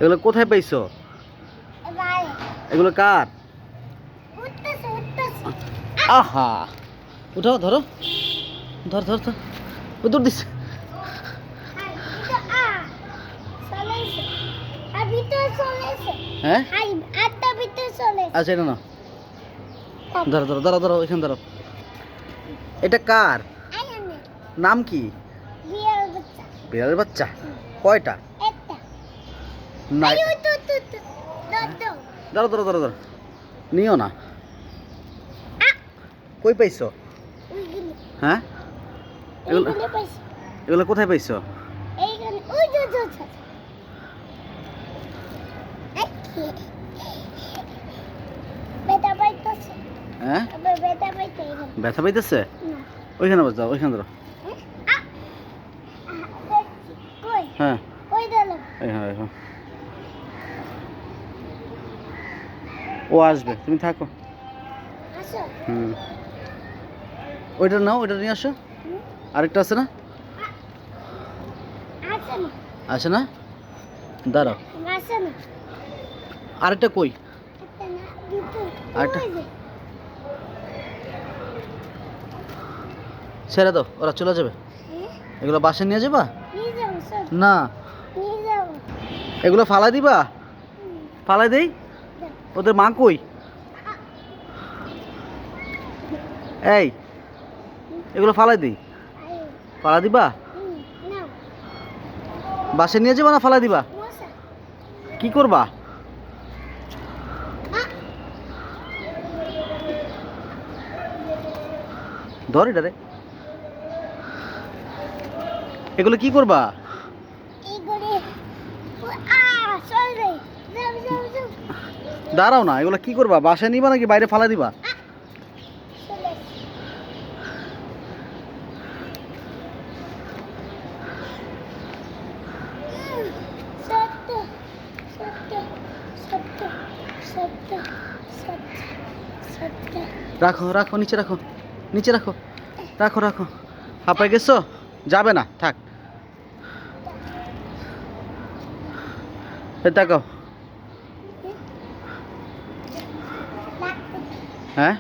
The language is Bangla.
এগুলো কোথায় পাইছো? এগুলো কার? আহা, উঠাও, ধরো, ধর ধর ধর, দূর দিচ্ছে। হ্যাঁ, আচ্ছা, এটা না, ধরো ধরো ধরো ধরো, এখানে ধরো। এটা কার? নাম কি? বিড়ালের বাচ্চা। কয়টা? না, ধরো ধরো ধরো ধরো, নিও না। কই পাইছো? হ্যাঁ, এগুলো কোথায় পাইছো? হ্যাঁ, ব্যথা পাইতেছে? ওইখানে যাও, ওইখানে ধরো। হ্যাঁ, হ্যাঁ, ও আসবে, তুমি থাকো। হুম, ওইটা নাও, ওইটা নিয়ে আসো। আরেকটা আছে না? আছে না? দাঁড়াও, আরেকটা কই? আরেকটা ছেড়ে দাও, ওরা চলে যাবে। এগুলো বাসায় নিয়ে যাবা? না, এগুলো ফালাই দিবা? ফালাই দেই? ওদের মা কই? এই, এগুলো ফালাই দিই? ফালাই দিবা? বাসায় নিয়ে যাবা না ফালাই দিবা? কি করবা? ধর এটা রে, এগুলো কি করবা? দাঁড়াও না, এগুলো কি করবা? বাসায় নিবা নাকি বাইরে ফালাই দিবা? রাখো রাখো, নিচে রাখো, নিচে রাখো, রাখো রাখো। হাঁপায় গেছো? যাবে না, থাক। তাকাও। হ্যাঁ,